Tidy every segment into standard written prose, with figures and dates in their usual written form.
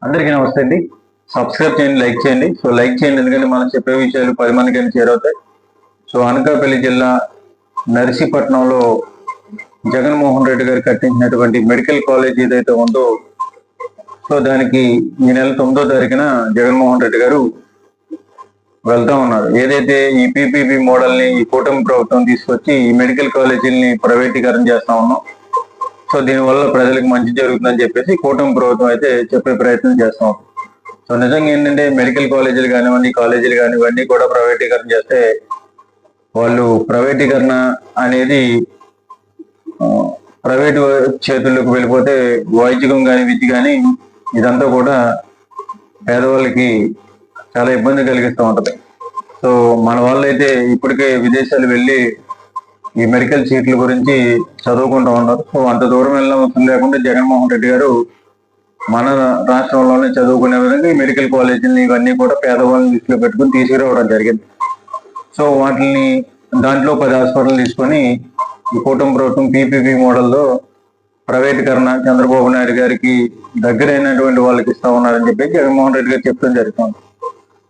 అందరికీ నమస్తే అండి. సబ్స్క్రైబ్ చేయండి, లైక్ చేయండి. లైక్ చేయండి ఎందుకంటే మనం చెప్పే విషయాలు 10 మందికైనా చేరవుతాయి. అనకాపల్లి జిల్లా నర్సీపట్నంలో జగన్మోహన్ రెడ్డి గారు కట్టించినటువంటి మెడికల్ కాలేజ్ ఏదైతే ఉందో దానికి ఈ నెల 9వ తారీఖున జగన్మోహన్ రెడ్డి గారు వెళ్తా ఉన్నారు. ఏదైతే ఈ పీపీపీ మోడల్ ని ఈ కూటమి ప్రభుత్వం తీసుకొచ్చి ఈ మెడికల్ కాలేజీని ప్రైవేటీకరణ చేస్తా ఉన్నాం. దీనివల్ల ప్రజలకు మంచి జరుగుతుందని చెప్పేసి కూటమి ప్రభుత్వం అయితే చెప్పే ప్రయత్నం చేస్తాం. నిజంగా ఏంటంటే మెడికల్ కాలేజీలు కానివ్వండి ఇవన్నీ కూడా ప్రైవేటీకరణ చేస్తే వాళ్ళు ప్రైవేటీకరణ అనేది ప్రైవేటు చేతుల్లోకి వెళ్ళిపోతే వైద్యం కానీ విద్య కానీ ఇదంతా కూడా పేదవాళ్ళకి చాలా ఇబ్బంది కలిగిస్తూ ఉంటది. మన వాళ్ళు అయితే ఇప్పటికే విదేశాలు వెళ్ళి ఈ మెడికల్ సీట్ల గురించి చదువుకుంటూ ఉన్నారు. అంత దూరం వెళ్ళవలసిన లేకుండా జగన్మోహన్ రెడ్డి గారు మన రాష్ట్రంలోనే చదువుకునే విధంగా ఈ మెడికల్ కాలేజీని ఇవన్నీ కూడా పేదవాళ్ళని దృష్టిలో పెట్టుకుని తీసుకురావడం జరిగింది. వాటిని దాంట్లో 10 హాస్పిటల్ తీసుకొని ఈ కూటమి ప్రభుత్వం పీపీపీ మోడల్లో ప్రైవేటీకరణ చంద్రబాబు నాయుడు గారికి దగ్గరైనటువంటి వాళ్ళకి ఇస్తా ఉన్నారని చెప్పి జగన్మోహన్ రెడ్డి గారు చెప్తాం జరుగుతుంది.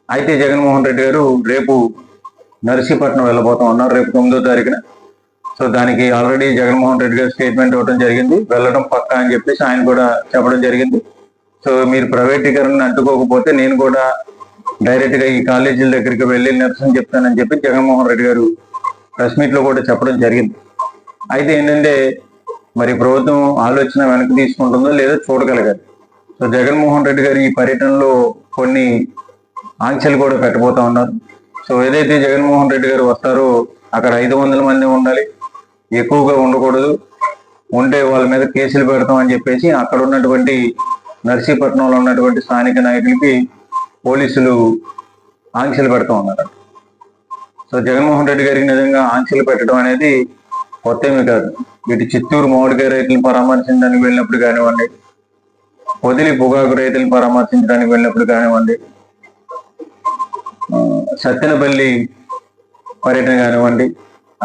అయితే జగన్మోహన్ రెడ్డి గారు రేపు నర్సీపట్నం వెళ్ళబోతా ఉన్నారు, రేపు 9వ తారీఖున. దానికి ఆల్రెడీ జగన్మోహన్ రెడ్డి గారు స్టేట్మెంట్ ఇవ్వడం జరిగింది, వెళ్ళడం పక్కా అని చెప్పేసి ఆయన కూడా చెప్పడం జరిగింది. మీరు ప్రైవేటీకరణ అడ్డుకోకపోతే నేను కూడా డైరెక్ట్ గా ఈ కాలేజీల దగ్గరికి వెళ్ళి నిరసన చెప్తానని చెప్పి జగన్మోహన్ రెడ్డి గారు ప్రెస్ మీట్ లో కూడా చెప్పడం జరిగింది. అయితే ఏంటంటే మరి ప్రభుత్వం ఆలోచన వెనక్కి తీసుకుంటుందో లేదో చూడగలగాలి. జగన్మోహన్ రెడ్డి గారు ఈ పర్యటనలో కొన్ని ఆంక్షలు కూడా పెట్టబోతా ఉన్నారు. ఏదైతే జగన్మోహన్ రెడ్డి గారు వస్తారో అక్కడ 500 మంది ఉండాలి, ఎక్కువగా ఉండకూడదు, ఉంటే వాళ్ళ మీద కేసులు పెడతామని చెప్పేసి అక్కడ ఉన్నటువంటి నర్సీపట్నంలో ఉన్నటువంటి స్థానిక నాయకులకి పోలీసులు ఆంక్షలు పెడతా ఉన్నారు. జగన్మోహన్ రెడ్డి గారికి నిజంగా ఆంక్షలు పెట్టడం అనేది కొత్త ఏమీ కాదు. ఇటు చిత్తూరు మామిడికాయ రైతులను పరామర్శించడానికి వెళ్ళినప్పుడు కానివ్వండి, వదిలి పొగాకు రైతులను పరామర్శించడానికి వెళ్ళినప్పుడు కానివ్వండి, సత్తెనపల్లి పర్యటన కానివ్వండి,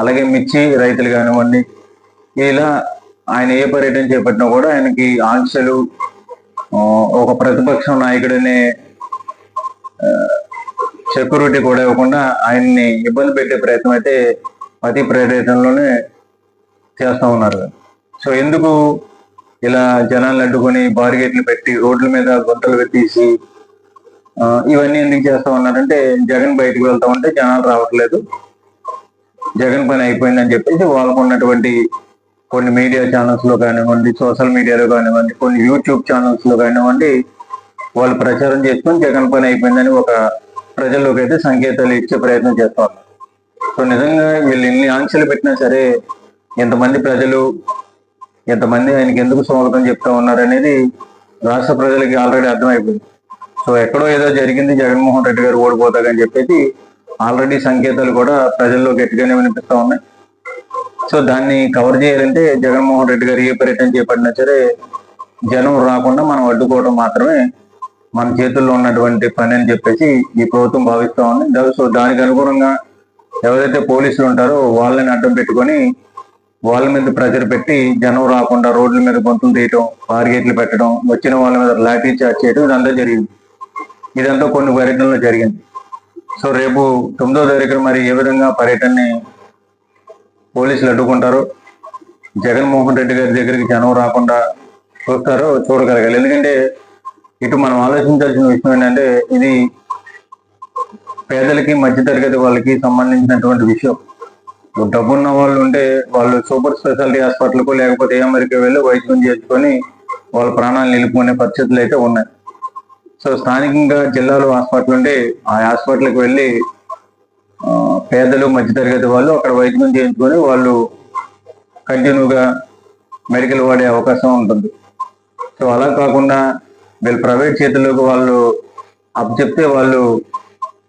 అలాగే మిర్చి రైతులు కానివ్వండి, ఇలా ఆయన ఏ పర్యటన చేపట్టినా కూడా ఆయనకి ఆంక్షలు, ఒక ప్రతిపక్షం నాయకుడిని సెక్యూరిటీ కూడా ఇవ్వకుండా ఆయన్ని ఇబ్బంది పెట్టే ప్రయత్నం అయితే ప్రతి పర్యటనలోనే చేస్తూ ఉన్నారు. ఎందుకు ఇలా జనాలను అడ్డుకొని బారిగేట్లు పెట్టి రోడ్ల మీద గుంతలు పెట్టేసి ఇవన్నీ ఎందుకు చేస్తా ఉన్నారంటే జగన్ బయటకు వెళ్తా ఉంటే జనాలు రావట్లేదు, జగన్ పని అయిపోయిందని చెప్పేసి వాళ్ళకు ఉన్నటువంటి కొన్ని మీడియా ఛానల్స్ లో కానివ్వండి, సోషల్ మీడియాలో కానివ్వండి, కొన్ని యూట్యూబ్ ఛానల్స్ లో కానివ్వండి, వాళ్ళు ప్రచారం చేసుకొని జగన్ పని అయిపోయిందని ఒక ప్రజల్లోకి అయితే సంకేతాలు ఇచ్చే ప్రయత్నం చేస్తా ఉన్నారు. నిజంగా వీళ్ళు ఎన్ని ఆంక్షలు పెట్టినా సరే ఎంతమంది ప్రజలు ఎంతమంది ఆయనకి ఎందుకు స్వాగతం చెప్తా ఉన్నారనేది రాష్ట్ర ప్రజలకి ఆల్రెడీ అర్థమైపోయింది. ఎక్కడో ఏదో జరిగింది, జగన్మోహన్ రెడ్డి గారు ఓడిపోతారని చెప్పేసి ఆల్రెడీ సంకేతాలు కూడా ప్రజల్లో గట్టిగానే వినిపిస్తా ఉన్నాయి. దాన్ని కవర్ చేయాలంటే జగన్మోహన్ రెడ్డి గారు ఏ పర్యటన చేపట్టినా సరే జనం రాకుండా మనం అడ్డుకోవడం మాత్రమే మన చేతుల్లో ఉన్నటువంటి పని అని చెప్పేసి ఈ ప్రభుత్వం భావిస్తా ఉంది. దానికి అనుగుణంగా ఎవరైతే పోలీసులు ఉంటారో వాళ్ళని అడ్డం పెట్టుకొని వాళ్ళ మీద ప్రెజర్ పెట్టి జనం రాకుండా రోడ్ల మీద గొంతులు తీయటం, బారిగేట్లు పెట్టడం, వచ్చిన వాళ్ళ మీద లాఠీ చార్జ్ చేయడం ఇదంతా జరిగింది. ఇదంతా కొన్ని పర్యటనలో జరిగింది. రేపు 9వ తారీఖున మరి ఏ విధంగా పర్యటనని పోలీసులు అడ్డుకుంటారో, జగన్మోహన్ రెడ్డి గారి దగ్గరికి జనం రాకుండా చూస్తారో చూడగలగాలి. ఎందుకంటే ఇటు మనం ఆలోచించాల్సిన విషయం ఏంటంటే ఇది పేదలకి మధ్యతరగతి వాళ్ళకి సంబంధించినటువంటి విషయం. డబ్బున్న వాళ్ళు ఉంటే వాళ్ళు సూపర్ స్పెషాలిటీ హాస్పిటల్కు లేకపోతే అమెరికా వెళ్ళి వైద్యం చేసుకొని వాళ్ళ ప్రాణాలు నిలుపుకునే పరిస్థితులు అయితే ఉన్నాయి. స్థానికంగా జిల్లాలో హాస్పిటల్ ఉంటే ఆ హాస్పిటల్కి వెళ్ళి పేదలు మధ్యతరగతి వాళ్ళు అక్కడ వైద్యం చేయించుకొని వాళ్ళు కంటిన్యూగా మెడికల్ వాడే అవకాశం ఉంటుంది. అలా కాకుండా వీళ్ళు ప్రైవేట్ చేతుల్లోకి వాళ్ళు అప్పచెప్తే వాళ్ళు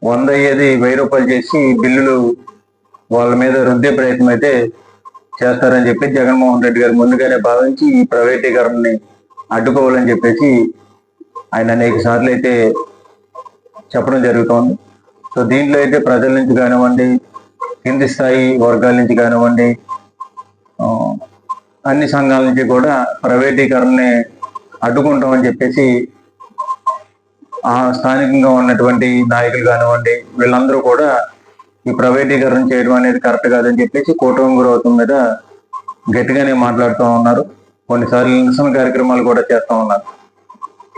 100 అయ్యేది 1000 రూపాయలు చేసి బిల్లులు వాళ్ళ మీద రుద్దే ప్రయత్నం అయితే చేస్తారని చెప్పి జగన్మోహన్ రెడ్డి గారు ముందుగానే భావించి ఈ ప్రైవేటీకరణని అడ్డుకోవాలని చెప్పేసి ఆయన అనేక సార్లు అయితే చెప్పడం జరుగుతోంది. దీంట్లో అయితే ప్రజల నుంచి కానివ్వండి, కింది స్థాయి వర్గాల నుంచి కానివ్వండి, అన్ని సంఘాల నుంచి కూడా ప్రైవేటీకరణని అడ్డుకుంటామని చెప్పేసి ఆ స్థానికంగా ఉన్నటువంటి నాయకులు కానివ్వండి, వీళ్ళందరూ కూడా ఈ ప్రైవేటీకరణ చేయడం అనేది కరెక్ట్ కాదని చెప్పేసి కూటమి ప్రభుత్వం మీద గట్టిగానే మాట్లాడుతూ ఉన్నారు. కొన్నిసార్లు నిరసన కార్యక్రమాలు కూడా చేస్తూ ఉన్నారు.